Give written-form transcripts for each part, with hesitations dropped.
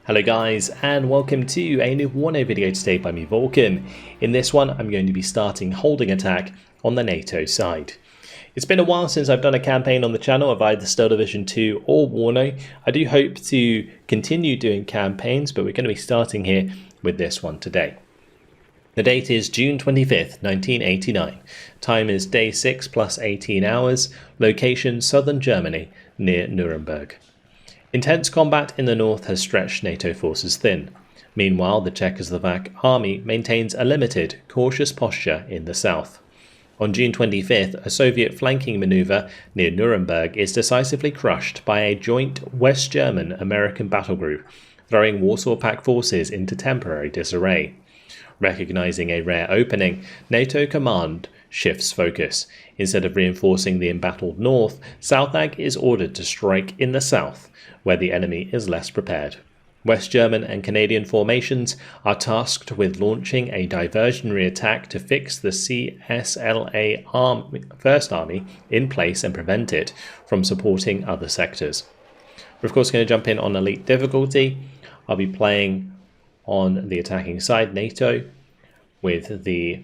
Hello guys, and welcome to a new WARNO video today by me, Vulcan. In this one, I'm going to be starting holding attack on the NATO side. It's been a while since I've done a campaign on the channel of either Stealth Division 2 or WARNO. I do hope to continue doing campaigns, but we're going to be starting here with this one today. The date is June 25th, 1989. Time is day 6 plus 18 hours. Location southern Germany, near Nuremberg. Intense combat in the north has stretched NATO forces thin. Meanwhile, the Czechoslovak army maintains a limited, cautious posture in the south. On June 25th, a Soviet flanking maneuver near Nuremberg is decisively crushed by a joint West German-American battle group, throwing Warsaw Pact forces into temporary disarray. Recognizing a rare opening, NATO command shifts focus. Instead of reinforcing the embattled north, SOUTHAG is ordered to strike in the south, where the enemy is less prepared. West German and Canadian formations are tasked with launching a diversionary attack to fix the CSLA First Army in place and prevent it from supporting other sectors. We're of course going to jump in on elite difficulty. I'll be playing on the attacking side, NATO, with the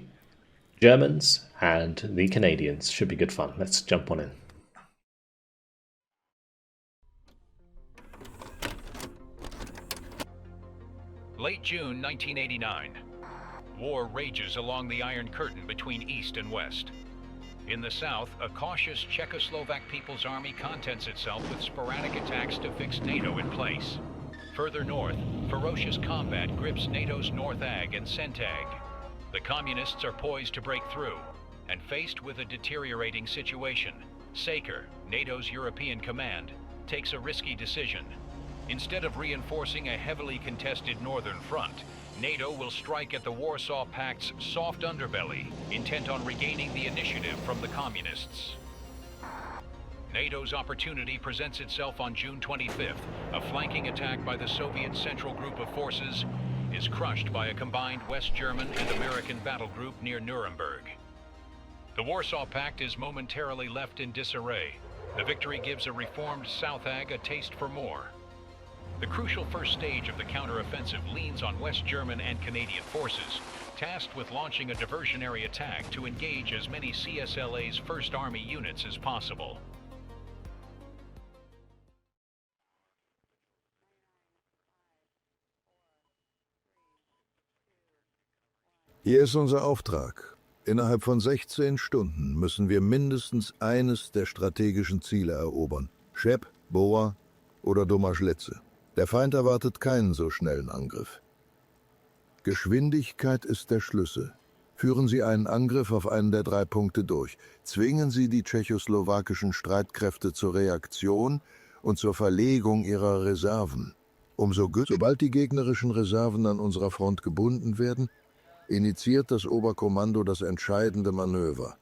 Germans and the Canadians. Should be good fun. Let's jump on in. Late June 1989. War rages along the Iron Curtain between East and West. In the south, a cautious Czechoslovak People's Army contents itself with sporadic attacks to fix NATO in place. Further north, ferocious combat grips NATO's Northag and Centag. The communists are poised to break through, and faced with a deteriorating situation, SACER, NATO's European command, takes a risky decision. Instead of reinforcing a heavily contested northern front, NATO will strike at the Warsaw Pact's soft underbelly, intent on regaining the initiative from the communists. NATO's opportunity presents itself on June 25th. A flanking attack by the Soviet Central Group of Forces is crushed by a combined West German and American battle group near Nuremberg. The Warsaw Pact is momentarily left in disarray. The victory gives a reformed SOUTHAG a taste for more. The crucial first stage of the counteroffensive leans on West German and Canadian forces, tasked with launching a diversionary attack to engage as many CSLA's First Army units as possible. Hier ist unser Auftrag. Innerhalb von 16 Stunden müssen wir mindestens eines der strategischen Ziele erobern. Schep, Boa oder Domažlice. Der Feind erwartet keinen so schnellen Angriff. Geschwindigkeit ist der Schlüssel. Führen Sie einen Angriff auf einen der 3 Punkte durch. Zwingen Sie die tschechoslowakischen Streitkräfte zur Reaktion und zur Verlegung ihrer Reserven. Sobald die gegnerischen Reserven an unserer Front gebunden werden, initiiert das Oberkommando das entscheidende Manöver.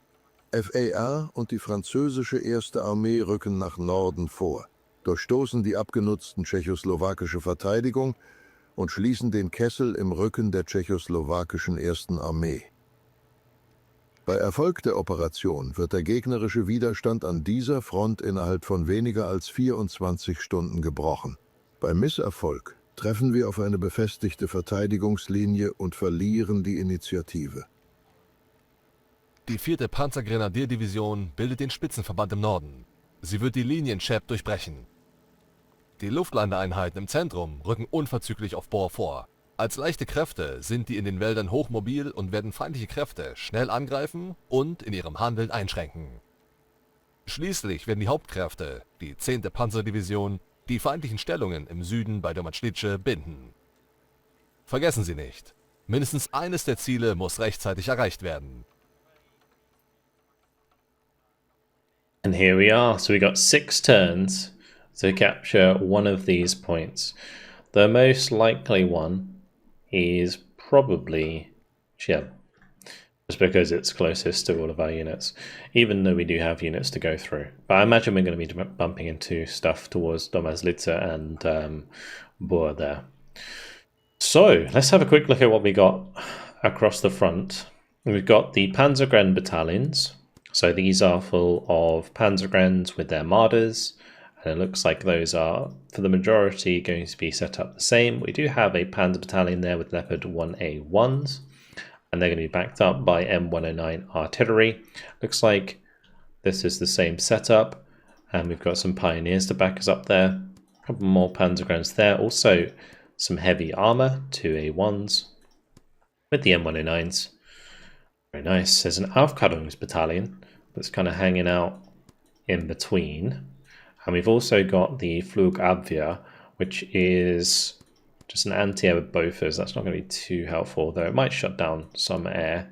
FAR und die französische Erste Armee rücken nach Norden vor, durchstoßen die abgenutzten tschechoslowakische Verteidigung und schließen den Kessel im Rücken der tschechoslowakischen Ersten Armee. Bei Erfolg der Operation wird der gegnerische Widerstand an dieser Front innerhalb von weniger als 24 Stunden gebrochen. Bei Misserfolg treffen wir auf eine befestigte Verteidigungslinie und verlieren die Initiative. Die 4. Panzergrenadierdivision bildet den Spitzenverband im Norden. Sie wird die Linien Schep durchbrechen. Die Luftlandeeinheiten im Zentrum rücken unverzüglich auf Bohr vor. Als leichte Kräfte sind die in den Wäldern hochmobil und werden feindliche Kräfte schnell angreifen und in ihrem Handeln einschränken. Schließlich werden die Hauptkräfte, die 10. Panzerdivision, die feindlichen Stellungen im Süden bei Domažlice binden. Vergessen Sie nicht, mindestens eines der Ziele muss rechtzeitig erreicht werden. And here we are. So we got 6 turns to capture one of these points. The most likely one is probably Chile, just because it's closest to all of our units, even though we do have units to go through. But I imagine we're going to be bumping into stuff towards Domažlice and Bor there. So let's have a quick look at what we got across the front. We've got the Panzergren battalions. So these are full of Panzergrens with their Marders And it looks like those are, for the majority, going to be set up the same. We do have a Panzer battalion there with Leopard 1A1s, and they're going to be backed up by M109 artillery. Looks like this is the same setup, and we've got some Pioneers to back us up there. A couple more Panzergrenadiers there. Also, some heavy armor, 2A1s with the M109s. Very nice. There's an Aufklärungsbattalion that's kind of hanging out in between. And we've also got the Flugabwehr, which is just an anti-air with Bofors. That's not going to be too helpful, though it might shut down some air.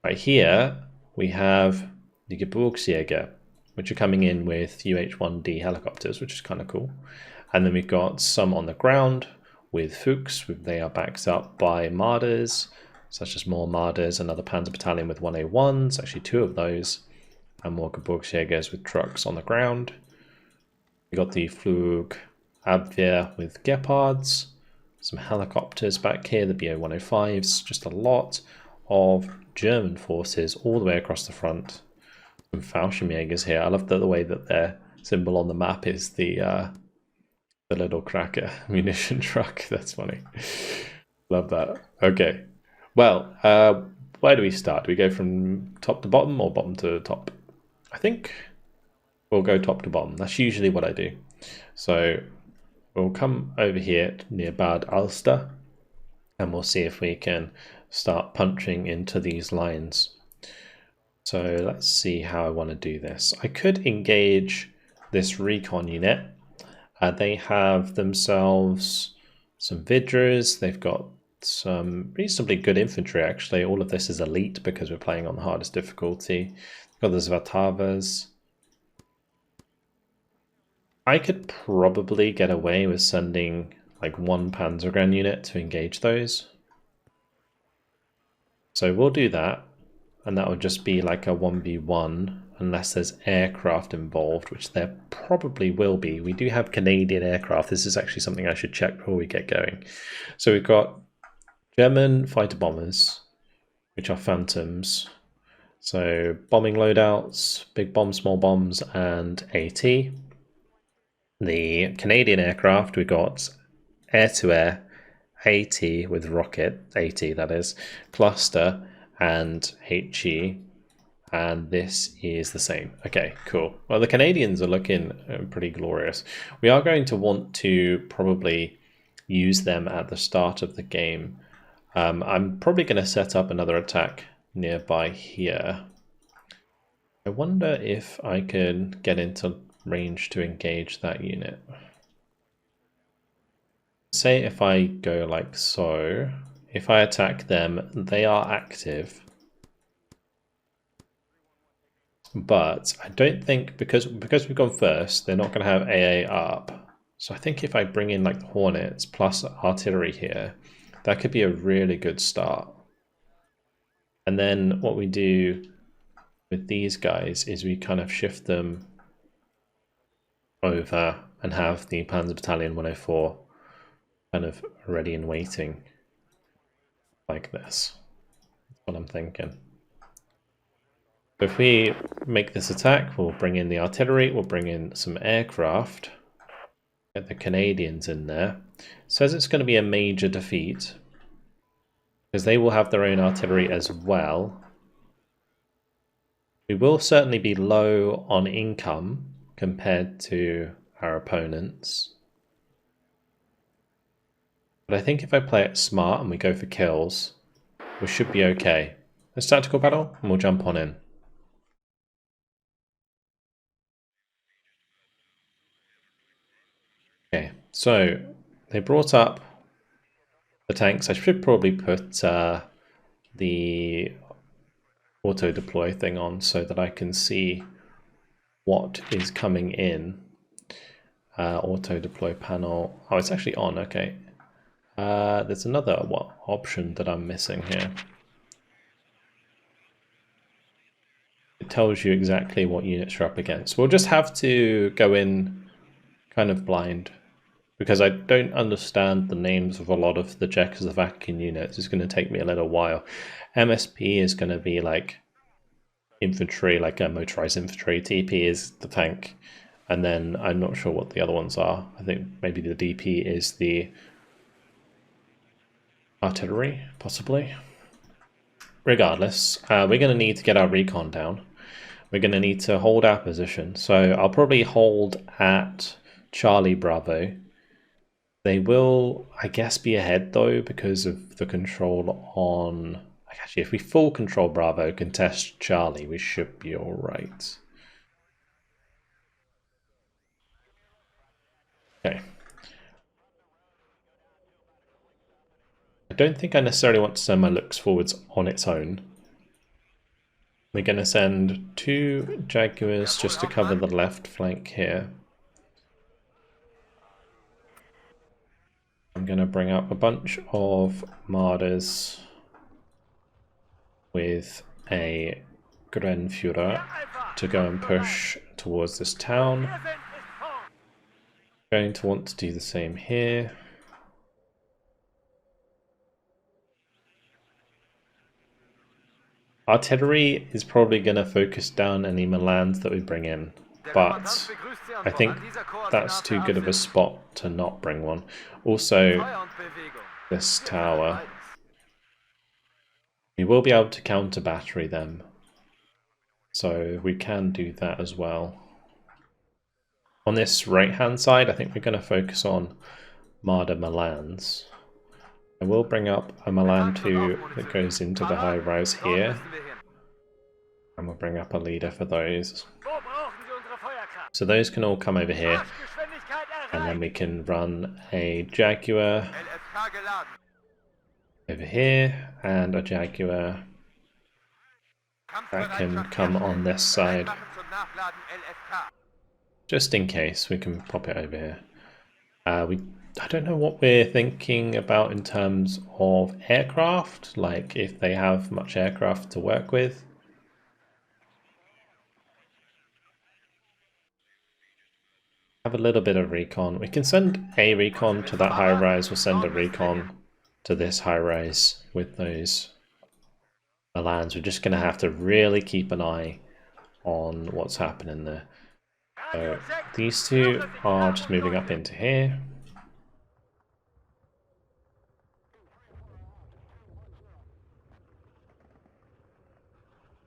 Right here, we have the Gebirgsjäger, which are coming in with UH-1D helicopters, which is kind of cool. And then we've got some on the ground with Fuchs. They are backed up by Marders, such as more Marders, another Panzer battalion with 1A1s, actually 2 of those, and more Gebirgsjägers with trucks on the ground. We got the Flugabwehr with Gepards, some helicopters back here, the BO-105s, just a lot of German forces all the way across the front. Some Fallschirmjägers here. I love the way that their symbol on the map is the little cracker munition truck. That's funny. Love that. Okay. Well, where do we start? Do we go from top to bottom or bottom to top? I think we'll go top to bottom. That's usually what I do. So we'll come over here near Bad Alster and we'll see if we can start punching into these lines. So let's see how I want to do this. I could engage this recon unit. They have themselves some Vidras. They've got some reasonably good infantry, actually. All of this is elite because we're playing on the hardest difficulty. We've got the Zvatavas. I could probably get away with sending like one Panzergrenadier unit to engage those. So we'll do that, and that would just be like a 1v1 unless there's aircraft involved, which there probably will be. We do have Canadian aircraft. This is actually something I should check before we get going. So we've got German fighter bombers, which are Phantoms. So bombing loadouts, big bombs, small bombs, and AT. The Canadian aircraft, we got air-to-air, AT with rocket, AT that is, cluster, and HE, and this is the same. Okay, cool. Well, the Canadians are looking pretty glorious. We are going to want to probably use them at the start of the game. I'm probably going to set up another attack nearby here. I wonder if I can get into range to engage that unit. Say if I go like so, if I attack them, they are active. But I don't think, because we've gone first, they're not going to have AA up. So I think if I bring in like the Hornets plus artillery here, that could be a really good start. And then what we do with these guys is we kind of shift them over and have the Panzer Battalion 104 kind of ready and waiting like this. That's what I'm thinking. If we make this attack, we'll bring in the artillery, we'll bring in some aircraft, get the Canadians in there. It says it's going to be a major defeat because they will have their own artillery as well. We will certainly be low on income compared to our opponents. But I think if I play it smart and we go for kills, we should be okay. Let's tactical battle and we'll jump on in. Okay, so they brought up the tanks. I should probably put the auto deploy thing on so that I can see what is coming in. Auto deploy panel. Oh, it's actually on. Okay. There's another option that I'm missing here. It tells you exactly what units you're up against. We'll just have to go in kind of blind because I don't understand the names of a lot of the Czechoslovakian units. It's going to take me a little while. MSP is going to be like infantry, like a motorized infantry. TP is the tank. And then I'm not sure what the other ones are. I think maybe the DP is the artillery, possibly. Regardless, we're going to need to get our recon down. We're going to need to hold our position. So I'll probably hold at Charlie Bravo. They will, I guess, be ahead though because of the control on... Actually, if we full control Bravo, contest Charlie, we should be alright. Okay. I don't think I necessarily want to send my looks forwards on its own. We're going to send 2 Jaguars just to cover the left flank here. I'm going to bring up a bunch of Marders with a Grenführer to go and push towards this town. Going to want to do the same here. Artillery is probably going to focus down any Milans that we bring in, but I think that's too good of a spot to not bring one. Also, this tower, we will be able to counter battery them, so we can do that as well. On this right hand side, I think we're going to focus on Marder Milans. I will bring up a Milan 2 that goes into the high rise here, and we'll bring up a leader for those. So those can all come over here, and then we can run a Jaguar over here, and a Jaguar that can come on this side. Just in case, we can pop it over here. I don't know what we're thinking about in terms of aircraft, like if they have much aircraft to work with. Have a little bit of recon. We can send a recon to that high rise, we'll send a recon to this high rise with those Milans. We're just going to have to really keep an eye on what's happening there. So these 2 are just moving up into here.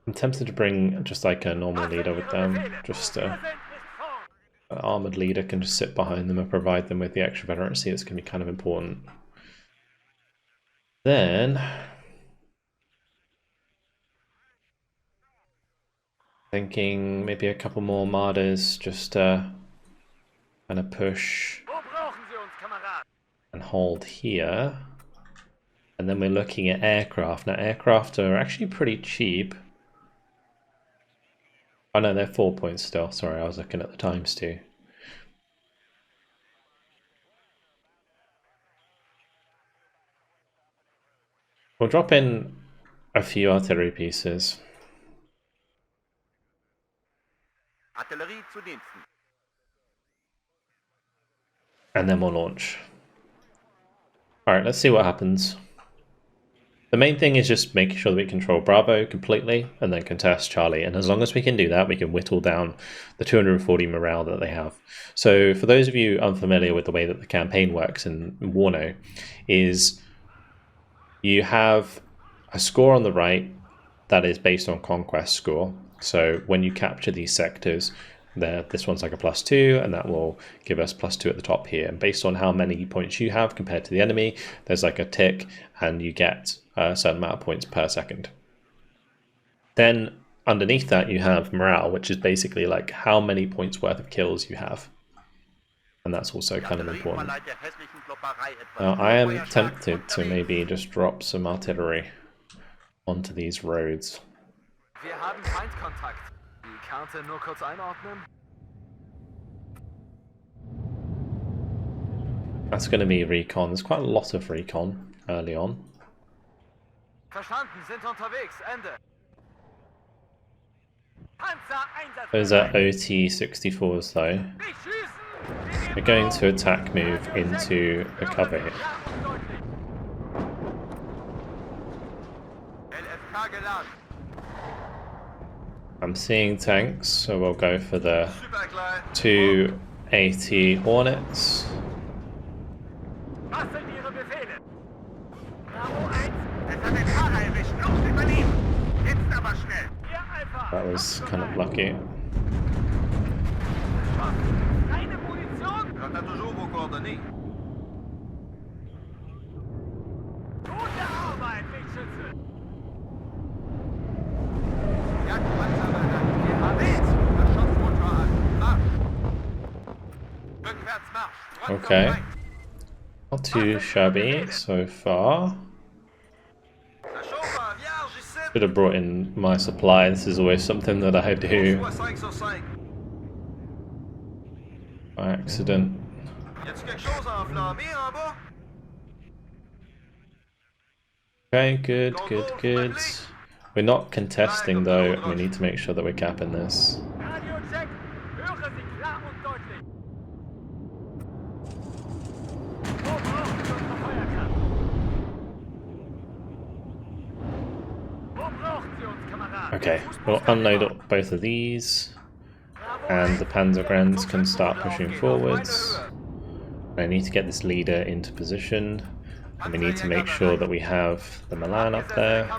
I'm tempted to bring just like a normal leader with them, just an armoured leader can just sit behind them and provide them with the extra veterancy. It's going to be kind of important. Then, thinking maybe a couple more Marders just to kind of push and hold here. And then we're looking at aircraft. Now aircraft are actually pretty cheap. Oh no, they're 4 points still. Sorry, I was looking at the times too. We'll drop in a few artillery pieces. And then we'll launch. Alright, let's see what happens. The main thing is just making sure that we control Bravo completely and then contest Charlie. And as long as we can do that, we can whittle down the 240 morale that they have. So for those of you unfamiliar with the way that the campaign works in WARNO, is you have a score on the right that is based on conquest score. So when you capture these sectors, this one's like a +2, and that will give us +2 at the top here. And based on how many points you have compared to the enemy, there's like a tick, and you get a certain amount of points per second. Then underneath that you have morale, which is basically like how many points worth of kills you have. And that's also kind of important. Now I am tempted to maybe just drop some artillery onto these roads. Wir haben Feindkontakt. Die Karte nur kurz einordnen. That's going to be recon. There's quite a lot of recon early on. Verstanden, sind unterwegs. Ende. Those are OT-64s though. We're going to attack move into the cover here. I'm seeing tanks, so we'll go for the 280 Hornets. Was sind Ihre Befehle? Bravo 1. Es hat den Fahrer erwischt. Los, übernehmen. Jetzt aber schnell. Hier, Alpha. That was kind of lucky. Keine Munition. Quant à toujours vos coordonnées. Gute Arbeit, Lichtschütze. Jagdpanzer, wild. Das Schussmotor an. Marsch. Rückwärts Marsch. Okay. Not too shabby so far. Ça chauffe en vierge ici. Should have brought in my supply. This is always something that I do Soit 5 sur 5. by accident. Y a-t-il quelque chose à enflammer en bas? Okay, good, good, good. We're not contesting though, and we need to make sure that we're capping this. Radio check. Höre Sie klar und deutlich. Wo brauchen Sie unsere Feuerkraft? Wo brauchen Sie uns, Kameraden? Okay, we'll unload up both of these, and the Panzergrens can start pushing forwards. I need to get this leader into position, and we need to make sure that we have the Milan up there.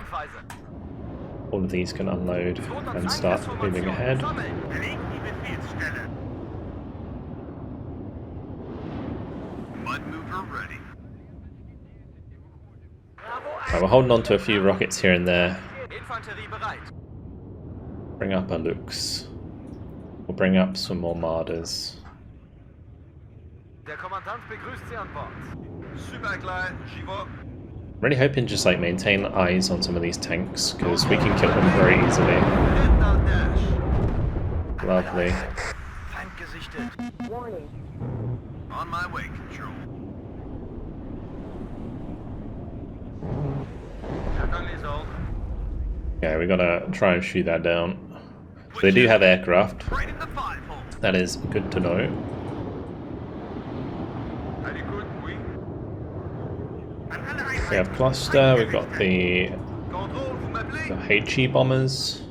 All of these can unload and start moving ahead. Belegen die Befehlsstelle. Mud mover ready. Right, we're holding on to a few rockets here and there. Infanterie bereit. Bring up our Lux. We'll bring up some more Marders. Der Kommandant begrüßt Sie an Bord. Super clair, j'y vais. Really hoping just like maintain eyes on some of these tanks, because we can kill them very easily. Head dans dash. Lovely. Feind gesichtet. Warning. On my way, control. J'attends les ordres. Yeah, we gotta try and shoot that down. So they do have aircraft. Right in the 5-hole. That is good to know. À l'écoute, oui. We have cluster, we've got the Contrôle, vous m'appelez? HE bombers.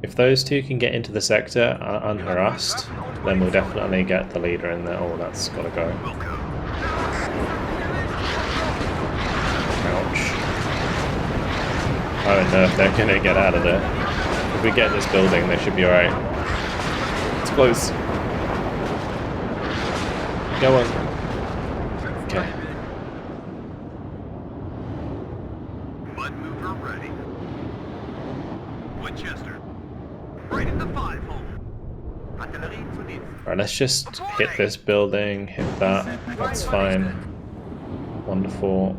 If those two can get into the sector unharassed, then we'll definitely get the leader in there. Oh, that's gotta go. Ouch. I don't know if they're gonna get out of there. If we get this building, they should be alright. It's close. Go on. Okay. Mud mover ready. Winchester. Right in the 5-hole. Artillerie zu Dienst. Alright, let's just hit this building, hit that. That's fine. Wonderful.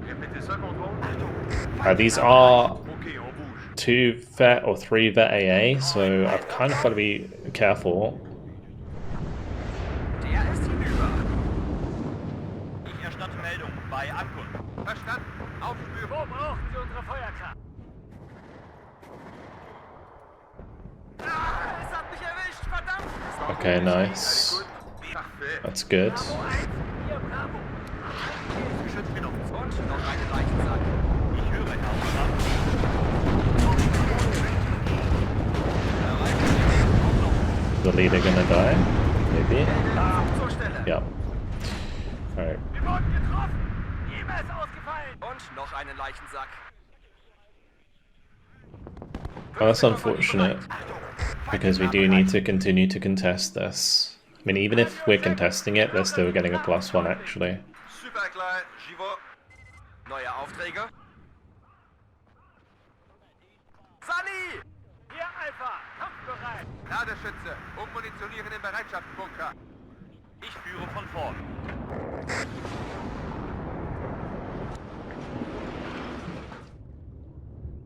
Répétez ça, contrôle. These are Ok, on bouge. 2 vet or 3 vet AA, so I've kind of got to be careful. Der ist hinüber. Ich erstatte Meldung bei Ankunft. Verstanden. Aufspüren. Wo brauchen Sie unsere Feuerkraft? Ah, es hat mich erwischt, verdammt. Okay, nice. Parfait. That's good. Bravo 1, hier Bravo. Geschützt genug. Und noch eine Leichensack. Ich höre, Herr Kommandant. The leader gonna die? Maybe? Zur Stelle. Yep. Alright. Wir wurden getroffen. Jemand ist ausgefallen. Und noch einen Leichensack. Well, that's unfortunate, because we do need to continue to contest this. I mean, even if we're contesting it, they're still getting a +1 actually. Super klar, j'y vais. Neue Aufträge. Sally! Hier Alpha, kampfbereit. Ladeschütze, ummunitionieren im Bereitschaftsbunker. Ich führe von vorn.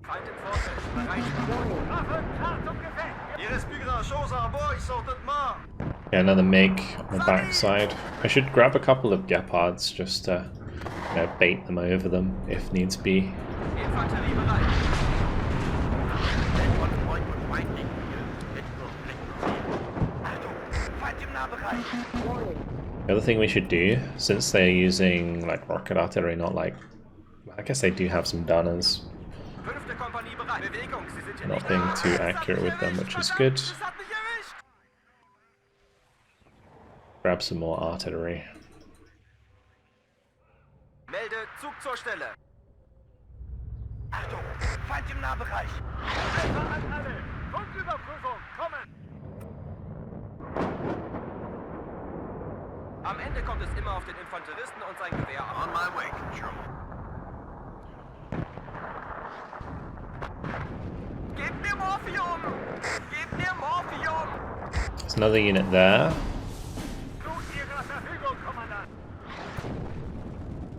Feind im Vorfeld, bereit. Waffe, klar zum Gefecht. Il reste plus grand chose en bas, ils sont tous morts. Yeah, another MiG on the backside. I should grab a couple of Gepards just to, you know, bait them over them if needs be. Infanterie bereit. The other thing we should do, since they're using like rocket artillery, not like, I guess they do have some Dunners. 5. Kompanie bereit. Bewegung, Sie sind hier Not nicht. being too accurate with them, which is good. Das hat mich erwischt. Grab some more artillery. Melde Zug zur Stelle. Achtung, Feind im Nahbereich. Treffer an alle. Funküberprüfung, kommen. Am Ende kommt es immer auf den Infanteristen und sein Gewehr an. On my way, Control. Gebt mir Morphium! Gebt mir Morphium! There's another unit there. Zu Ihrer Verfügung, Kommandant.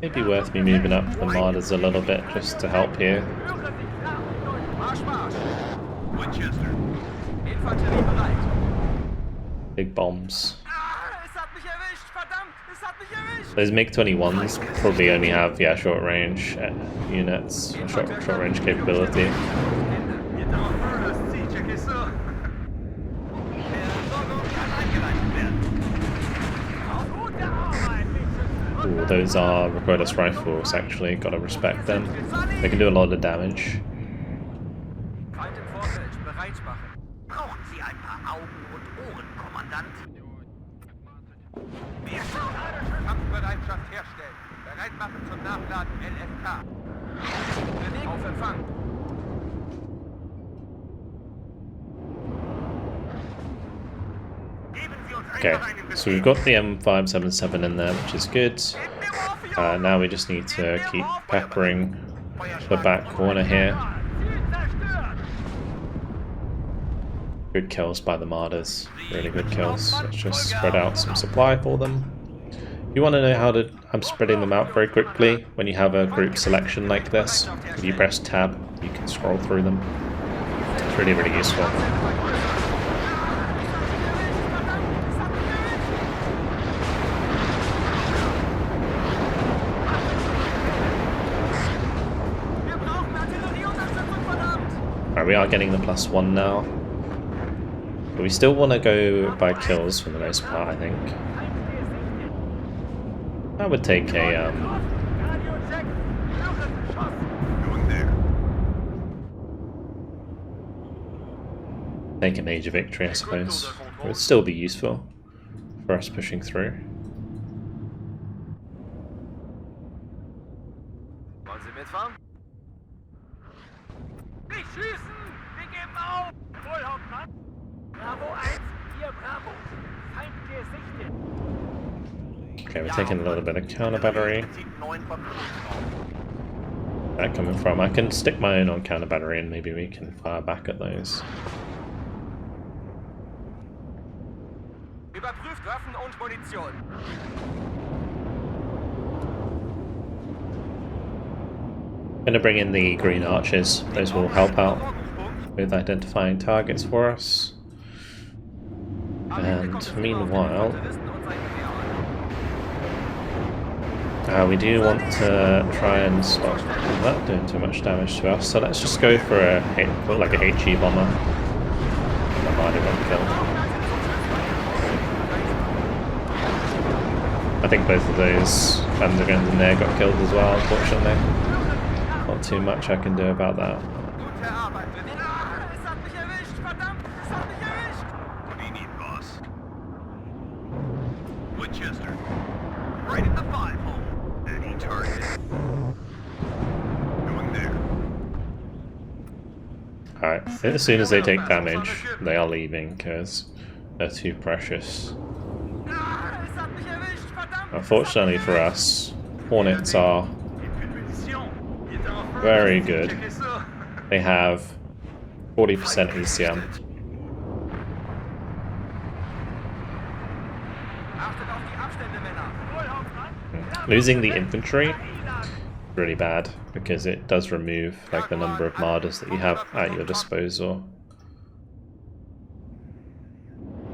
Maybe worth me moving up the Martyrs a little bit just to help here. Hören Sie klar und deutlich. Marsch, Marsch! Winchester. Infanterie bereit. Big bombs. Es hat mich erwischt! Verdammt! Es hat mich erwischt! Those MiG-21s probably only have, yeah, short range units, short range capability. Hier darauf das Ziel, check es so. Versorgung kann eingeleitet werden. Gute Arbeit, Mädchen. Ooh, those are recoilless rifles, actually, gotta respect them. They can do a lot of damage. Feind im Vorfeld, bereit machen. Brauchen Sie ein paar Augen und Ohren, Kommandant? Wir Kampfbereitschaft herstellen. Bereit machen zum Nachladen LFK. Bewegung auf Empfang. Geben Sie uns Okay, einfach einen so we've got the M577 in there, which is good. Now we just need to keep peppering the back corner here. Ziel zerstört. Good kills by the Martyrs, really good kills. Let's just spread out some supply for them. You want to know how to... I'm spreading them out very quickly. When you have a group selection like this, if you press tab, you can scroll through them. It's really, really useful. Alright, we are getting the +1 now. But we still want to go by kills for the most part, I think. I would take a Radio-Check. Hören Schuss. Going there. take a major victory, I suppose. It would still be useful for us pushing through. Wollen Sie mitfahren? Nicht schießen! Wir geben auf! Wohl, Hauptmann! Bravo 1, hier Bravo. Feind gesichtet. Okay, we're taking a little bit of counter battery. Where coming from? I can stick my own on counter battery and maybe we can fire back at those. Überprüft Waffen und Munition. Gonna bring in the green archers. Those will help out with identifying targets for us. And meanwhile, we do want to try and stop that doing too much damage to us. So let's just go for a like a HE bomber. That might have got killed. I think both of those undergrounds in there got killed as well, unfortunately. Not too much I can do about that. Gute Arbeit. Es hat mich erwischt, verdammt! Es hat mich erwischt! What do you need, boss? Winchester. Right in the 5-hole. Any target. Going there. Alright, as soon as they take damage, they are leaving because they're too precious. Es hat mich erwischt, verdammt! Unfortunately for us, Hornets are very good. They have 40% ECM. Achtet auf die Abstände, Männer. Wohl, Hauptmann. Losing the infantry really bad because it does remove like the number of martyrs that you have at your disposal.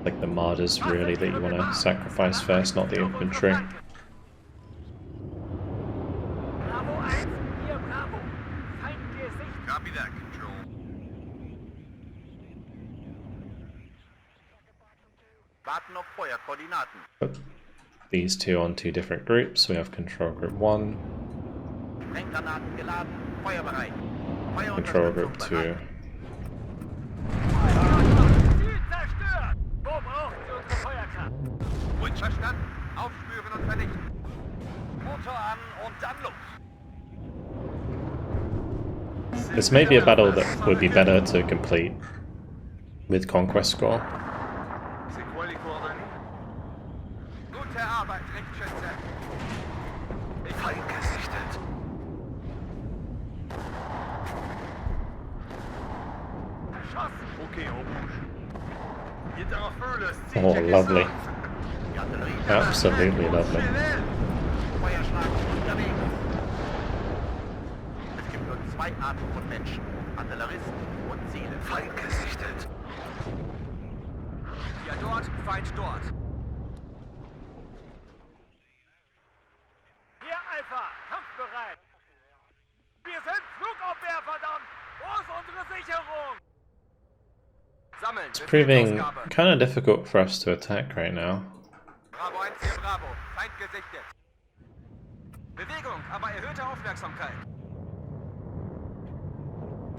Like the martyrs really that you want to sacrifice first, not the infantry. Bravo 1, hier Bravo. Feind gesichtet. Copy that, Control. Warten auf Feuerkoordinaten. Put these two on two different groups. We have control group 1. Sprenggranaten geladen, feuerbereit. control group 2. Ziel zerstört! Wo brauchen Sie unsere Feuerkraft? Ruhig verstanden. Aufspüren und vernichten. Motor an und dann los. This may be a battle that would be better to complete with Conquest Score. Gute Arbeit, Richtschütze. Feind gesichtet. Erschossen. Okay, Oh, lovely. Absolutely lovely. Feuerschlag unterwegs. Es gibt nur zwei Arten von Menschen. Artilleristen und Ziele. Feind gesichtet. Ja, dort, Feind dort. Hier, Alpha, kampfbereit. Wir sind Flugabwehr, verdammt. Wo ist unsere Sicherung? Sammeln. It's proving kind of difficult for us to attack right now. Bravo 1 hier, Bravo. Feind gesichtet. Bewegung, aber erhöhte Aufmerksamkeit.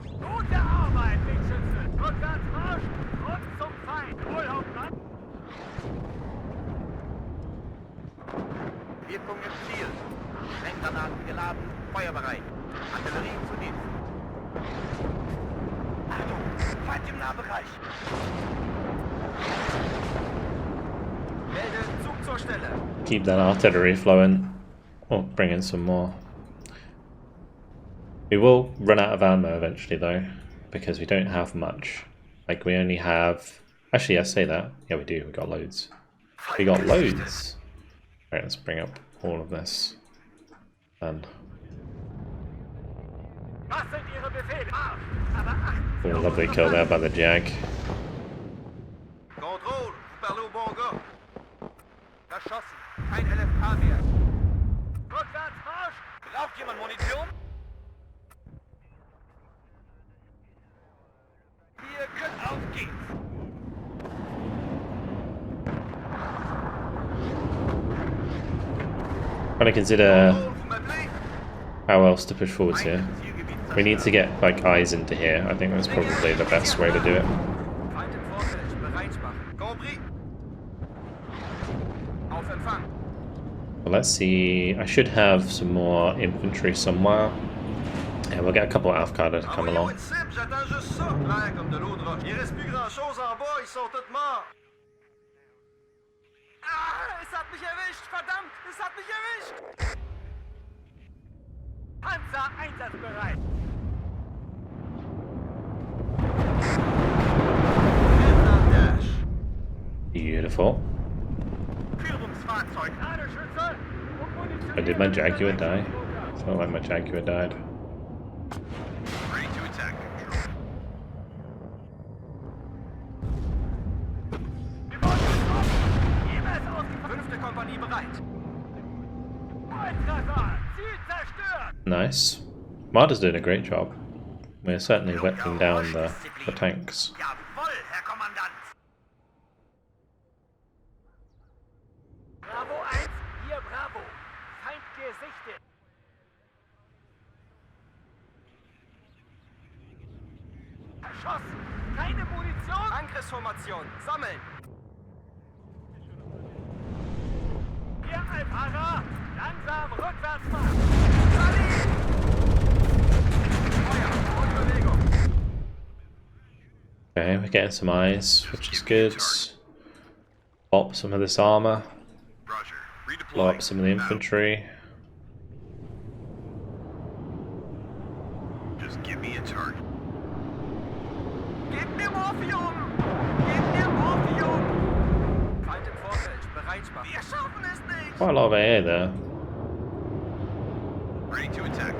Gute Arbeit, Lichtschütze. Rückwärts Marsch und zum Feind. Wohl, Hauptmann. Wirkung im Ziel. Sprenggranaten geladen, feuerbereit. Artillerie zu Dienst. Achtung, Feind im Nahbereich. Melde Zug zur Stelle. Keep that artillery flowing. Oh, bring in some more. We will run out of ammo eventually though, because we don't have much. Like we only have... Actually, I say that. Yeah, we do. We got loads. We got loads. Right, let's bring up all of this. And Was sind Ihre Befehle? Marsch! Aber achten Sie oh, auf lovely unsere kill there Feinde. by the Jag. Contrôle, vous parlez au bon gars. Verschossen, kein LFK mehr. Rückwärts Marsch! Braucht jemand Munition? Ihr könnt auf geht's. Trying to consider Contrôle, vous m'appelez? how else to push forwards here. We need to get like eyes into here. I think that's probably the best way to do it. Feind im Vorfeld, bereit machen. Compris. Auf Empfang. Well, let's see. I should have some more infantry somewhere. Yeah, we'll get a couple of Alfcarda to come along. J'attends juste ça. Clair comme de l'eau de roche. Il reste plus grand chose en bas, ils sont tous morts. Ah, es hat mich erwischt, verdammt, es hat mich erwischt. Panzer einsatzbereit. Beautiful. Führungsfahrzeug. Ladeschütze und Munition. Oh, did my Jaguar die? It's not like my Jaguar died. Ready to attack. Wir wurden getroffen. Jeweils ausgeführt. 5. Kompanie bereit. Volltreffer. Ziel zerstört. Nice. Marder's doing a great job. We're certainly whittling down the tanks. Jawohl, Herr Kommandant. Bravo 1, hier Bravo. Feind gesichtet. Erschossen. Keine Munition. Angriffsformation. Sammeln. Hier Alfahrer. Langsam rückwärts machen. Feuer und Bewegung. Okay, we're getting some eyes, which is good. Pop some of this armor. Roger. Blow up some of the infantry. Just give me a target. Gib mir Morphium! Gib mir Morphium! Feind im Vorfeld, bereit machen. Wir schaffen es nicht! Quite a lot of AA there. Ready to attack.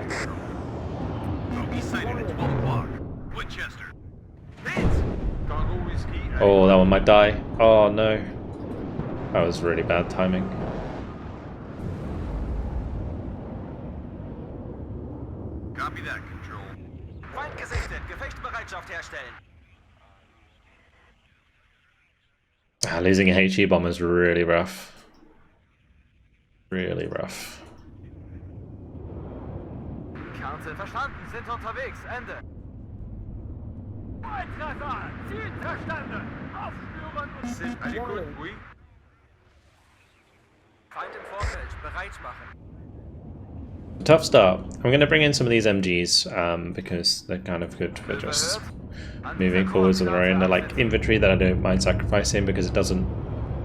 Bogey sighted at 12 o'clock. Winchester. Hits! Congo Whiskey. Oh, that one might die. Oh no. That was really bad timing. Copy that, Control. Feind gesichtet. Gefechtsbereitschaft herstellen. Ah, losing a HE bomber is really rough. Really rough. Karte, verstanden, sind unterwegs, Ende. Volltreffer, Ziel verstanden, aufspüren und... Sind alle gut, oui? Feind im Vorfeld, bereit machen. Tough start. I'm going to bring in some of these MGs because they're kind of good for just moving forwards on their own. They're like infantry that I don't mind sacrificing because it doesn't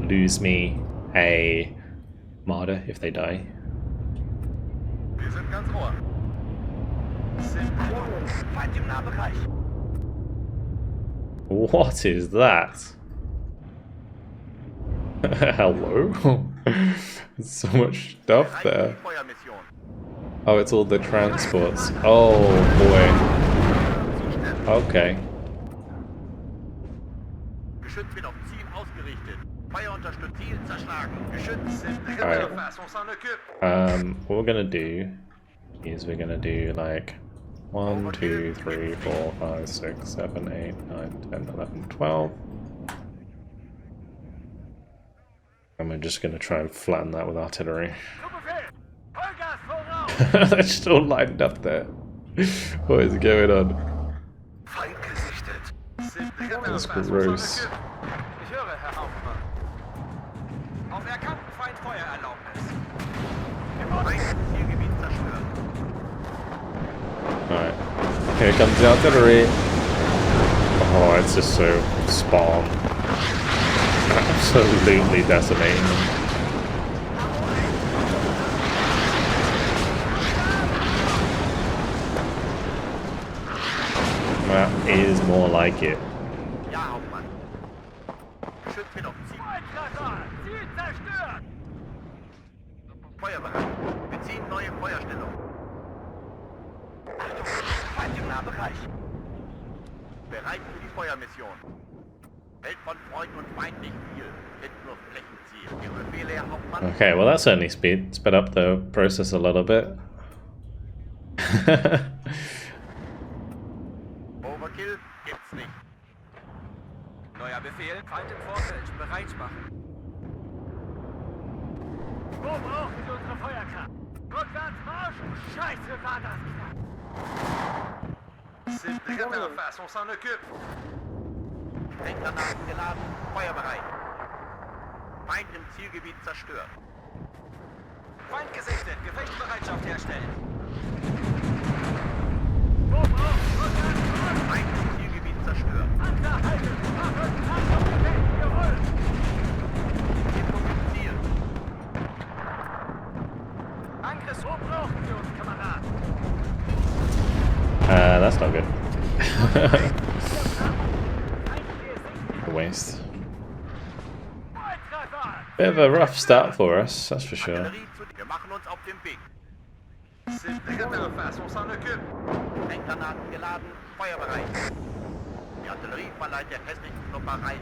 lose me a martyr if they die. Wir sind ganz Ohr. Sind Feind im Nahbereich. What is that? Hello? So much stuff there. Feuermission. Oh, it's all the transports. Oh boy. Okay. Geschütz wird auf Ziel ausgerichtet. Feuer unterstützt Ziel zerschlagen. Geschütz sind Alright. on s'en occupe. What we're gonna do is we're gonna do like 1, 2, 3, 4, 5, 6, 7, 8, 9, 10, 11, 12. And we're just gonna try and flatten that with artillery. They're just all lined up there. What is going on? Feind gesichtet. Sind That's gross. Ich höre, Herr Hauptmann. Auf erkannten Feind Feuererlaubnis. Feind Zielgebiet zerstört. Alright. Here comes the artillery. Oh, it's just so spawn. Absolutely decimating them. That is more like it. Ja, Hauptmann. Geschütz wird auf Ziel. Volltreffer, Ziel zerstört. Feuerbereit. Beziehen neue Feuerstellung. Achtung, Feind im Nahbereich. Bereit für die Feuermission. Welt von Freund und Feind nicht viel. Sind nur Flächenziel. Ihre Befehle, Herr Hauptmann. Okay, well that certainly sped up the process a little bit. Overkill gibt's nicht. Neuer Befehl, Feind im Vorfeld, bereit machen. Wo brauchen Sie unsere Feuerkraft? Rückwärts Marsch! Scheiße, war das knapp! Sind on s'en occupe. Sprenggranaten geladen. Feuerbereit. Feind im Zielgebiet zerstört. Feind gesichtet, Gefechtsbereitschaft herstellen. Wo brauchen Sie Rückwärts Marsch? Feind im Zielgebiet zerstört. Panzer halten! Waffen, Panzer, Gefecht, gerollt! Richtung im Ziel. Angriff, wo brauchen Sie uns, Kameraden? That's not good. A waste. Bit of a rough start for us, that's for sure. Artillerie zu. Wir machen uns auf den Weg. Sind on s'en occupe. Sprenggranaten geladen. Feuerbereit. Die Artillerie verleiht der hässlichen Klopperei.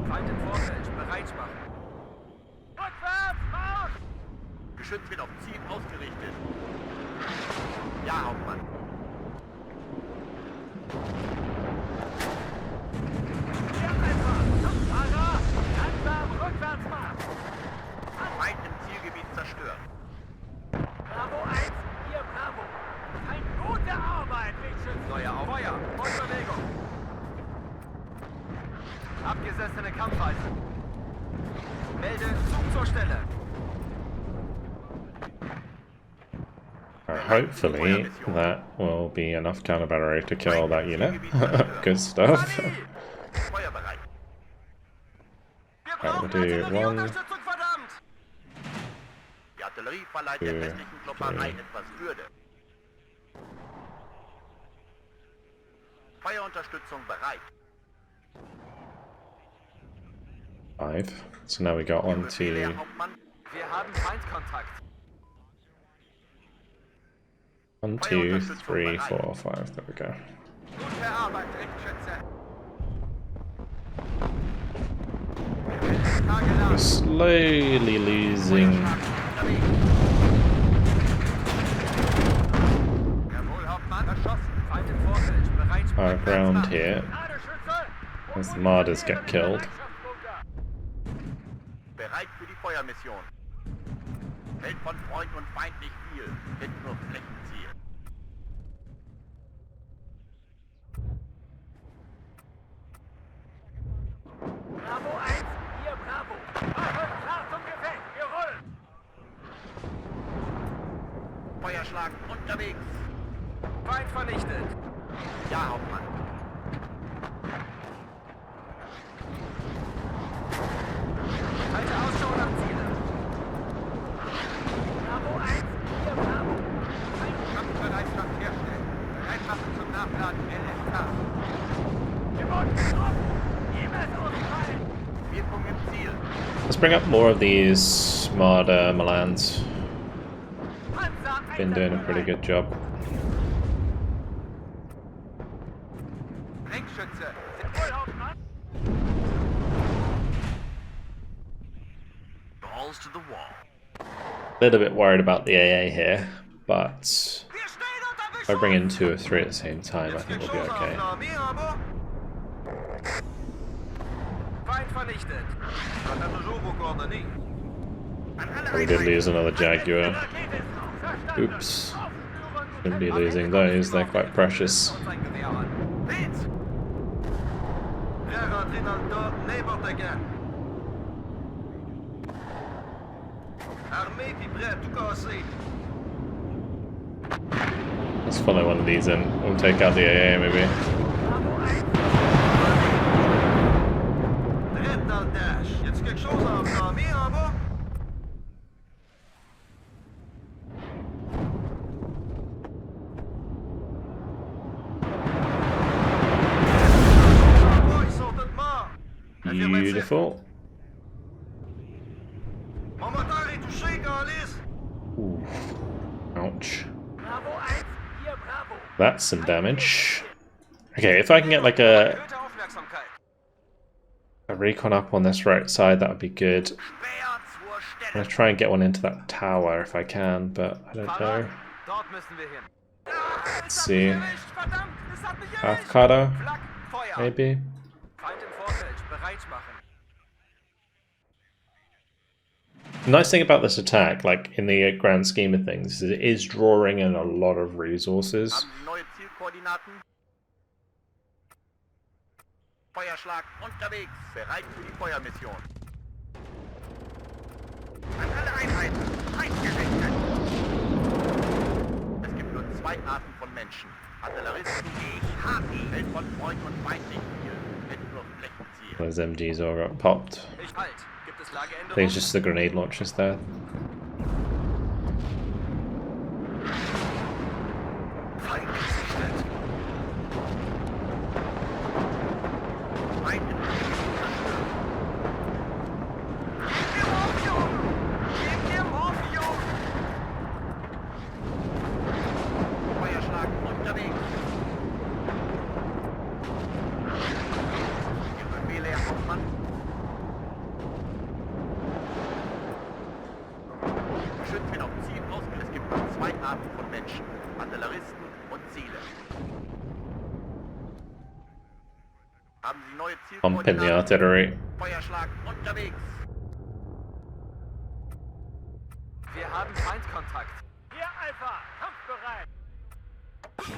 Feind im Vorfeld, bereit machen. Rückwärts, Marsch! Geschütz wird auf Ziel ausgerichtet. Ja, Hauptmann. Hier einfach! Fahrer! Langsam, rückwärts, Marsch! Feind im Zielgebiet zerstört. Bravo 1, hier Bravo! Ein gute Arbeit, Lichtschützen! Neuer auf Feuer! Vollbewegung! Abgesessene Kampfweise! Melde Zug zur Stelle! Hopefully that will be enough counter battery to kill that unit. Good stuff. Feuerbereit. Right, we'll do 1, verdammt! Die Artillerie verleiht der hässlichen Klopperei etwas Würde. Feuerunterstützung bereit. 5. So now we got on Befehle, to Herr Hauptmann. Wir haben Feindkontakt. 1, 2, 3, 4, 5. There we go. Gut verarbeitet, Richtschütze. We're slowly losing Jawohl, Hauptmann. Erschossen. Feind im Vorfeld, bereit. our ground here as the Martyrs get killed. Bereit für die Feuermission. Hält von Freund und Feind nicht viel. Sind nur Flächenziel. Bravo 1, hier Bravo. Achtung, klar zum Gefecht. Wir rollen. Feuerschlag unterwegs. Feind vernichtet. Ja, Hauptmann. Halte Ausschau nach Zielen. Bravo 1, hier Bravo. Kampfbereitschaft herstellen. Bereit machen zum Nachladen LSK. Wir wurden getroffen. Niemals ausfallen. Wirkung im Ziel. Let's bring up more of these smart Milans. Panzer Been doing a pretty good job. Lenkschütze. Voll, Hauptmann. Balls to the wall. A little bit worried about the AA here, but if I bring in 2 or 3 at the same time, I think we'll be okay. Feind vernichtet. We did lose another Jaguar. Oops. Shouldn't be losing those, they're quite precious. Let's follow one of these in. We'll take out the AA maybe. Beautiful. Ooh. Ouch. Bravo 1, hier Bravo. That's some damage. Okay, if I can get like a recon up on this right side, that would be good. I'm gonna try and get one into that tower if I can, but I don't know. Let's see. Avocado? Maybe? The nice thing about this attack, like in the grand scheme of things, is it is drawing in a lot of resources. Neue Zielkoordinaten. Feuerschlag unterwegs. Bereit für die Feuermission. An alle Einheiten. Feindgerichtet. Es gibt nur 2 Arten von Menschen. Artilleristen, ich hab ihn. Hält von Freund und Feind nicht viel. Sind nur Flächenziel. Those MGs all got popped. I think it's just the grenade launchers there. Feind gesichtet. Feind in Feuerschlag unterwegs. Ihr Befehle, Herr Hauptmann. Schützen wir auf Ziel aus. Es gibt nur 2 Arten von Menschen. Artilleristen und Ziele. Haben Sie neue Pump in the Zielkoordinaten? artillery. Feuerschlag unterwegs. Wir haben Feindkontakt. Hier Alpha, kampfbereit.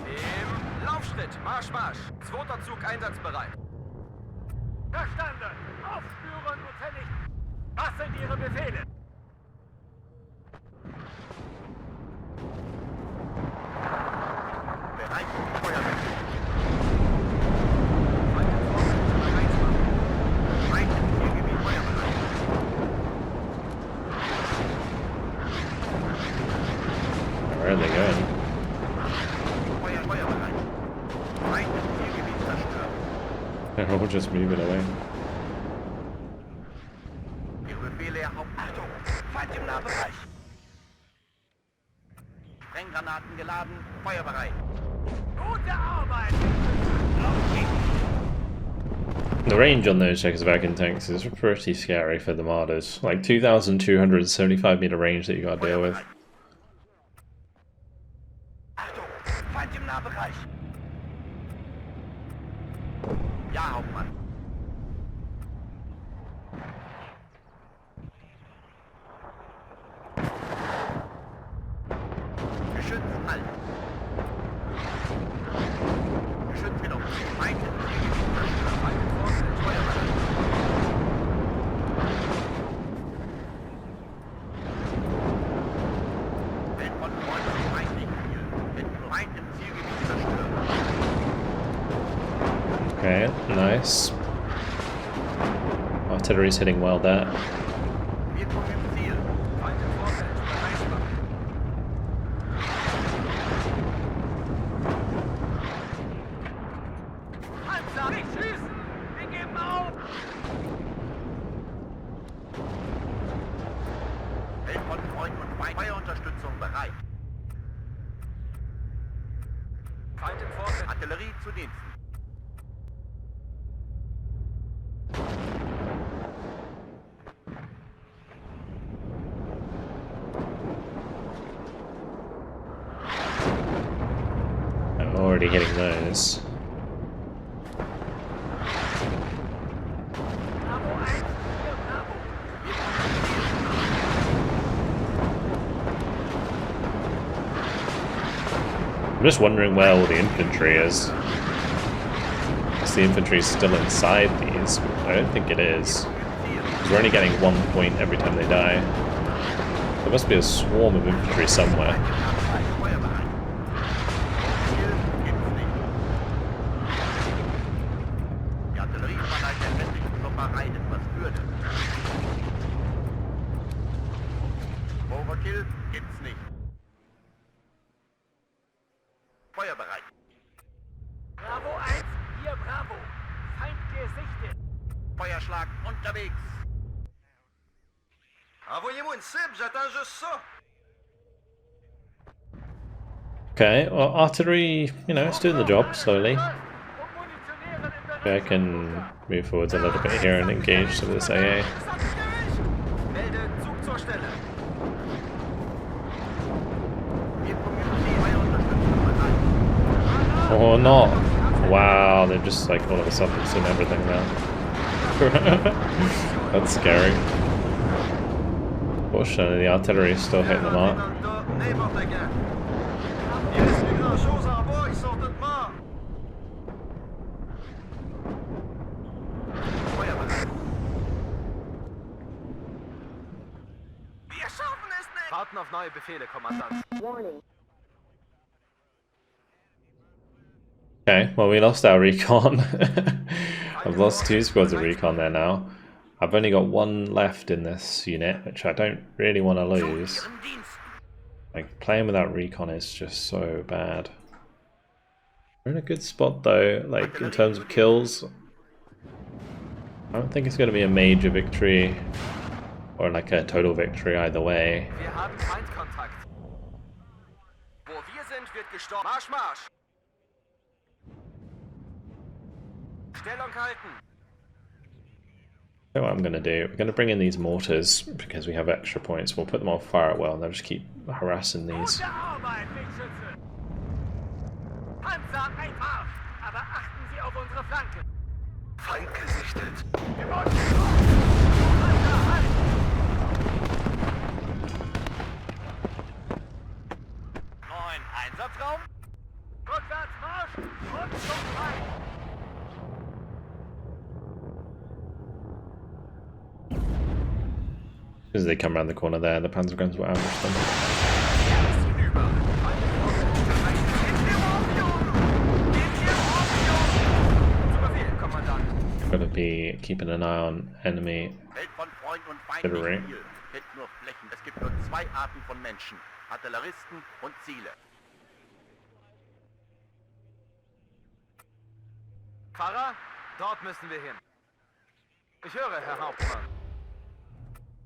Im Laufschritt, Marsch, Marsch. 2. Zug einsatzbereit. Verstanden. Aufspüren und vernichten. Was sind Ihre Befehle? Bereit für die Feuerwehr. Feind im Zielgebiet feuerbereit. Where are they going? Feuerbereit. Feind im Zielgebiet zerstört. They're all just moving away. Ihre Befehle, Herr Hauptmann. Achtung! Feind im Nahbereich. Sprenggranaten geladen, feuerbereit. Gute Arbeit. The range on those Czechoslovakian tanks is pretty scary for the Martyrs. Like 2,275 meter range that you gotta deal with. Achtung! Feind im Nahbereich. Ja, Hauptmann. Okay, nice. Artillery's hitting well there. Wirkung im Ziel. Feind im Vorfeld. Erreichbar. Panzer, nicht schießen! Wir geben auf! Feldkonvoy und Feuerunterstützung bereit. Feind im Vorfeld. Artillerie zu Diensten. I'm already hitting those. Bravo 1, hier Bravo. I'm just wondering where all the infantry is. Is the infantry still inside these? I don't think it is. Because we're only getting 1 point every time they die. There must be a swarm of infantry somewhere. Feuerbereit. Ziel gibt's nicht. Die Artillerie verleiht der westlichen Klopperei etwas Würde. Overkill gibt's nicht. Feuerbereit. Bravo 1, hier Bravo. Feind gesichtet. Feuerschlag unterwegs. Envoyez-moi une cible, j'attends juste ça. Okay, well, artillery, you know, it's doing the job slowly. Okay, I can move forwards a little bit here and engage some of this AA. Melde Zug zur Stelle. Wirkung im Ziel. Feuerunterstützung bereit. Or not. Wow, they're just like all of a sudden seen everything now. That's scary. Fortunately, the artillery is still hitting the mark. N'importe quand. Il reste plus grand chose en bas, ils sont tous morts. Feuerbereit. Wir schaffen es nicht. Warten auf neue Befehle, Kommandant. Okay, well, we lost our recon. I've lost 2 squads of recon there now. I've only got 1 left in this unit, which I don't really want to lose. Ihren Dienst. Like, playing without recon is just so bad. We're in a good spot though, like, in terms of kills. I don't think it's going to be a major victory, or like a total victory either way. Wir haben Feindkontakt. Wo wir sind, wird gestorben. Marsch, Marsch! Stellung halten! So what I'm going to do, we're going to bring in these mortars, because we have extra points. We'll put them on fire at will, and they'll just keep harassing these. Gute Arbeit, Wegschütze! Panzer, ein Marsch! Aber achten Sie auf unsere Flanken! Feind gesichtet. Wir wollen Panzer, halt! Neuen Einsatzraum. Rückwärts, Marsch! Und zum Feind! As they come around the corner there, the panzer guns will ambush them. Got to be keeping an eye on enemy Welt von Freund und Feind Artillery. nicht viel. Kennt nur Flächen. Es gibt nur 2 Arten von Menschen. Artilleristen und Ziele. Fahrer, dort müssen wir hin. Ich höre, Herr Hauptmann.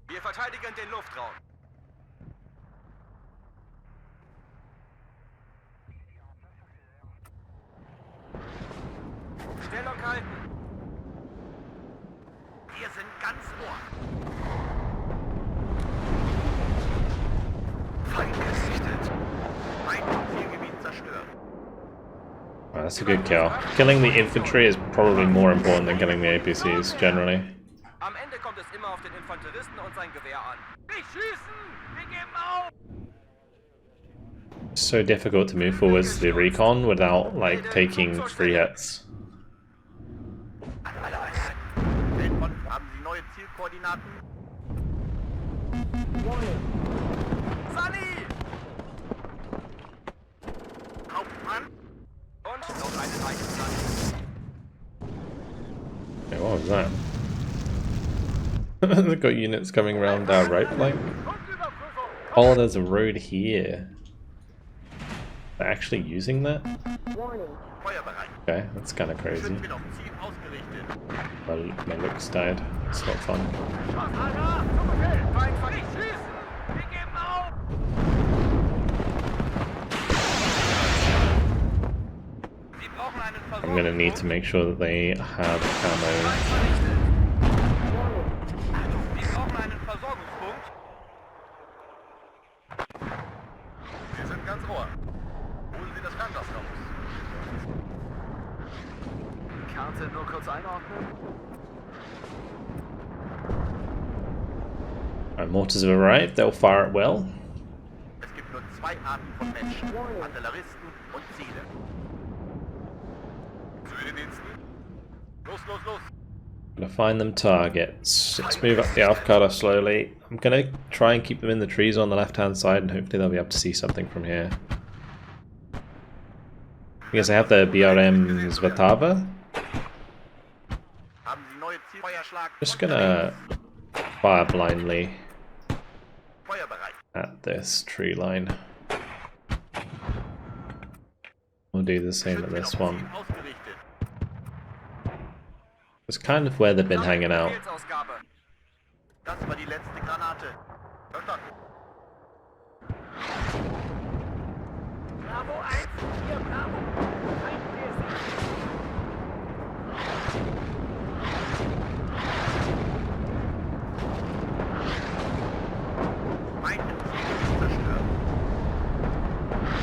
Wir verteidigen den Luftraum. Stellung halten. Wir sind ganz Ohr. Feind gesichtet. Feind und Zielgebiet zerstört. Oh, that's a good kill. Killing the infantry is probably more important than killing the APCs generally. Am Ende kommt es immer auf den Infanteristen und sein Gewehr an. Nicht schießen! Wir geben auf! It's so difficult to move forwards to the recon without like taking free hits. An alle Einheiten. Weltfront, haben Sie neue Zielkoordinaten? Sunny! Hauptmann? Und noch eine Leiche. was that? They've got units coming around our right flank. Oh, there's a road here. They're actually using that? Okay, that's kind of crazy. My looks died. It's not fun. I'm gonna need to make sure that they have ammo. Karte nur kurz einordnen. Our mortars have arrived, they'll fire it well. Es gibt nur zwei Arten von Menschen, Artilleristen und Ziele. Zu den Diensten. Los, los, los! Gonna find them targets. Let's move up the Alfkada slowly. I'm gonna try and keep them in the trees on the left hand side and hopefully they'll be able to see something from here. Because I have the BRM Zvatava. Just gonna fire blindly at this tree line. We'll do the same at this one. It's kind of where they've been hanging out. Das war die letzte Granate. Verstanden. Bravo 1, hier Bravo. Halten wir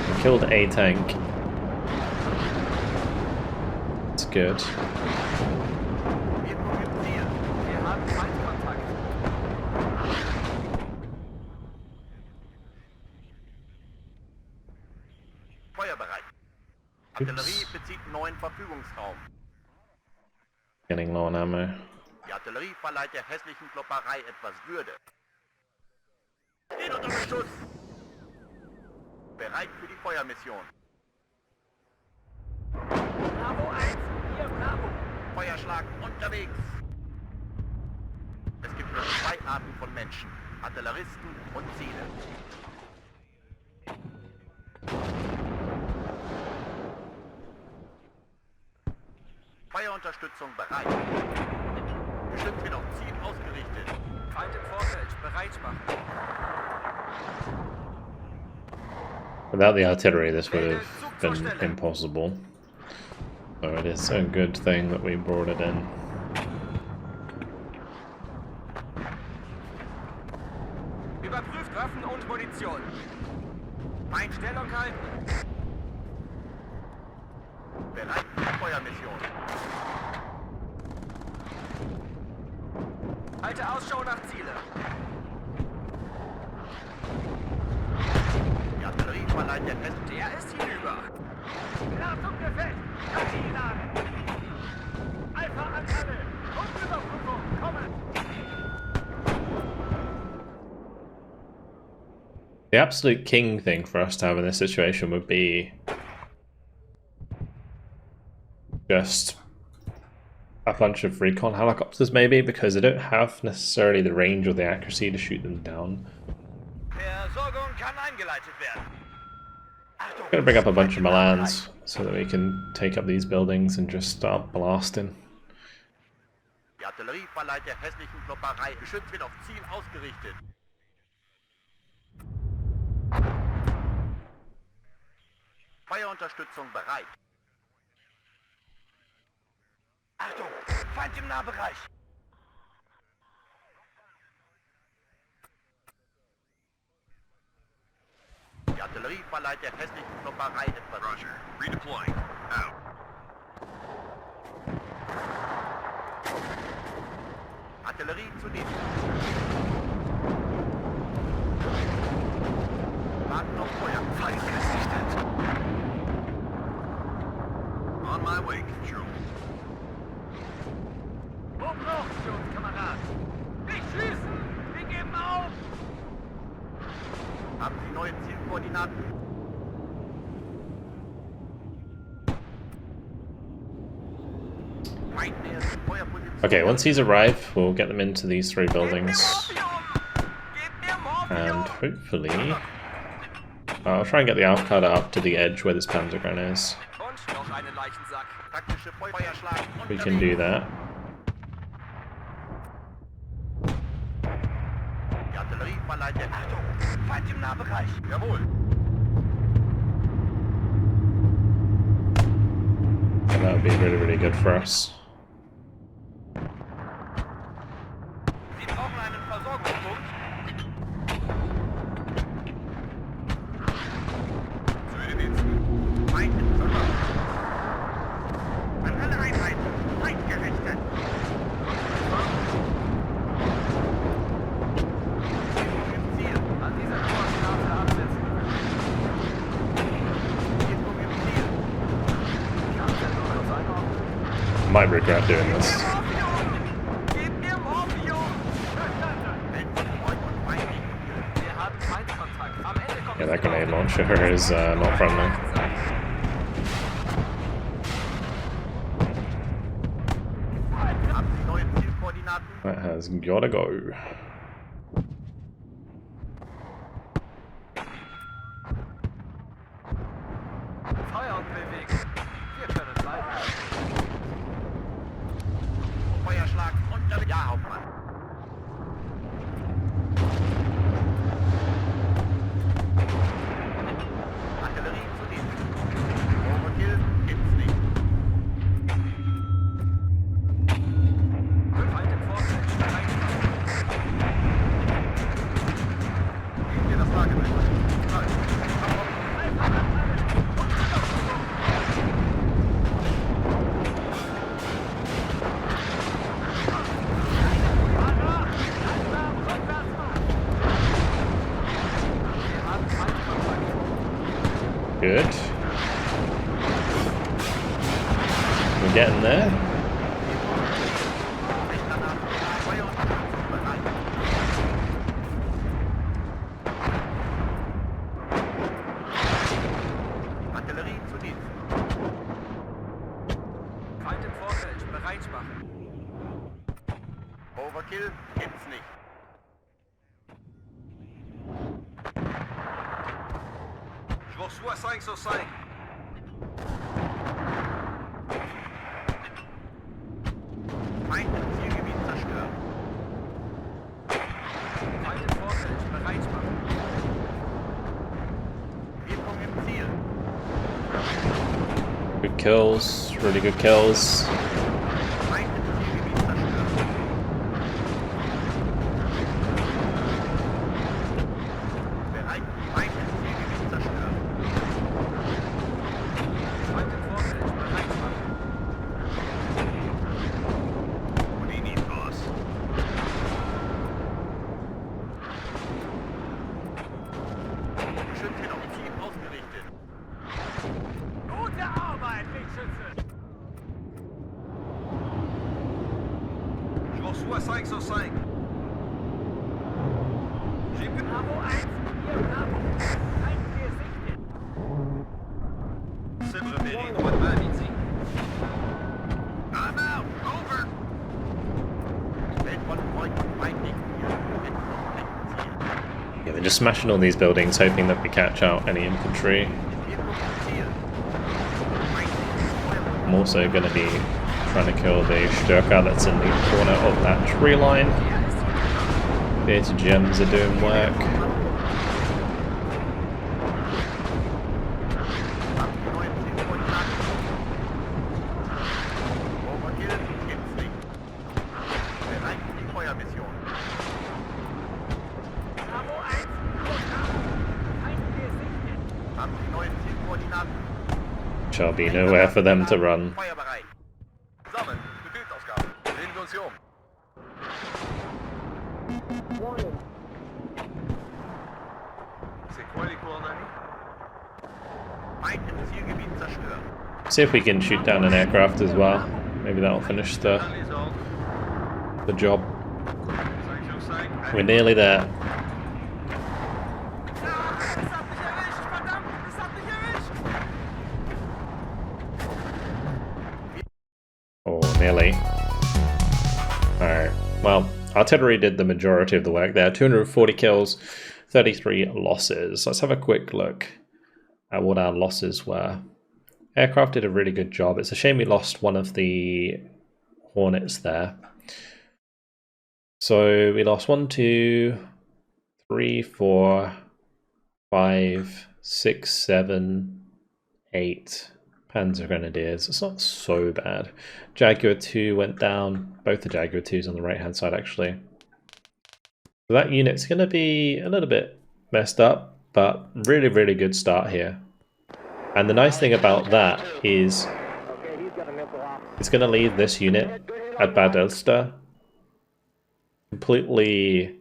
I killed a tank. That's good. Wir haben Feindkontakt. Feuerbereit. Artillerie bezieht neuen Verfügungsraum. Getting low on ammo. Die Artillerie verleiht der hässlichen Klopperei etwas Würde. Steht unter Beschuss! Bereit für die Feuermission. Bravo 1, hier Bravo. Feuerschlag unterwegs. Es gibt nur zwei Arten von Menschen. Artilleristen und Ziele. Feuerunterstützung bereit. Bestimmt wird auf Ziel ausgerichtet. Feind im Vorfeld, bereit machen. Without the artillery, this would have been impossible. So it is a good thing that we brought it in. Überprüft Waffen und Munition. Einstellung halten. Bereit für die Feuermission. Halte Ausschau nach Ziele. Die Artillerie verleiht der Fest. Der ist hinüber. Ladung gefällt. Kapitan. Alpha-Anteile. Grundüberprüfung. Kommen. The absolute king thing for us to have in this situation would be just a bunch of recon helicopters maybe, because they don't have necessarily the range or the accuracy to shoot them down. Versorgung kann eingeleitet werden. I'm gonna bring up a bunch of Milans so that we can take up these buildings and just start blasting. Die Artillerie verleiht der hässlichen Klopperei. Geschütz wird auf Ziel ausgerichtet. Feuerunterstützung bereit. Achtung! Feind im Nahbereich! Die Artillerie verleiht der hässlichen Klopperei etwas. Roger. Redeploying. Out. Artillerie zu Dienst. Warten auf Feuer. Feind gesichtet. On my way, Control. Wo brauchst du uns, Kamerad? Nicht schießen! Wir geben auf! Haben Sie neue Zielkoordinaten? Feind nähert sich. Okay, once he's arrived, we'll get them into these 3 buildings. And hopefully... I'll try and get the Alpha Cutter up to the edge where this Panzergrenadier is. We can do that. And that would be really, really good for us. Might regret doing this. Yeah, that grenade launcher is not friendly. That has gotta go. Good. We're getting there. Overkill gibt's nicht. Je vous reçois 5 sur 5. Feind im Zielgebiet zerstört. Feind im Vorfeld, bereit machen. Wirkung im Ziel. Good kills, really good kills. Feind im Zielgebiet zerstört. Bereit, Feind im Zielgebiet zerstört. Feind im Vorfeld, bereit machen. Und ihn nicht raus. Geschütze auf Ziel ausgerichtet. Gute Arbeit, Lichtschütze! Je reçois 5 sur 5. J'ai plus Bravo 1, hier Bravo. Feind gesichtet. Cible mairie, droit de main, midi. I'm out! Over! Yeah, they're just smashing all these buildings, hoping that we catch out any infantry. I'm also going to be trying to kill the Styrker that's in the corner of that tree line. Theatre gems are doing work. Bravo 1, Feind gesichtet. Shall be nowhere for them to run. Feuerbereit. Sammeln, Befehlsausgabe. Sehen wir uns hier um. C'est quoi les coordonnées? Feind im Zielgebiet zerstört. See if we can shoot down an aircraft as well. Maybe that'll finish the job. 5 sur 5. We're nearly there. Oh, nearly. Well, artillery did the majority of the work there. 240 kills, 33 losses. Let's have a quick look at what our losses were. Aircraft did a really good job. It's a shame we lost one of the Hornets there. So we lost 1, 2, 3, 4, 5, 6, 7, 8 Panzer Grenadiers. It's not so bad. Jaguar 2 went down. Both the Jaguar 2s on the right hand side actually. So that unit's going to be a little bit messed up, but really, really good start here. And the nice thing about that is it's going to leave this unit at Bad Elster completely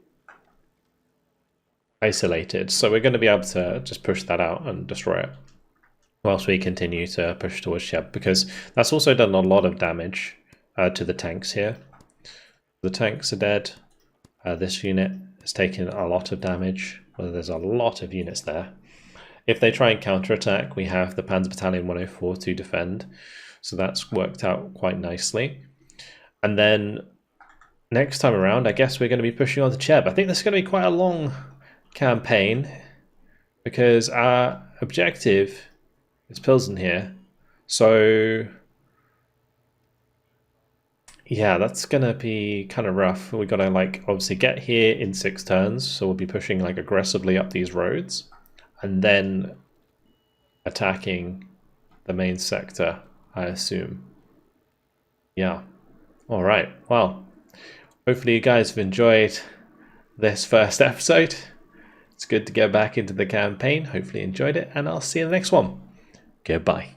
isolated. So we're going to be able to just push that out and destroy it whilst we continue to push towards Sheb, because that's also done a lot of damage to the tanks here. The tanks are dead. This unit has taken a lot of damage. Well, there's a lot of units there. If they try and counterattack, we have the Panzer Battalion 104 to defend. So that's worked out quite nicely. And then next time around, I guess we're going to be pushing on to Cheb. I think this is going to be quite a long campaign because our objective is Pilsen here. So yeah, that's going to be kind of rough. We've got to like obviously get here in 6 turns. So we'll be pushing like aggressively up these roads and then attacking the main sector, I assume. Yeah. All right. Well, hopefully you guys have enjoyed this first episode. It's good to get back into the campaign. Hopefully you enjoyed it, and I'll see you in the next one. Goodbye.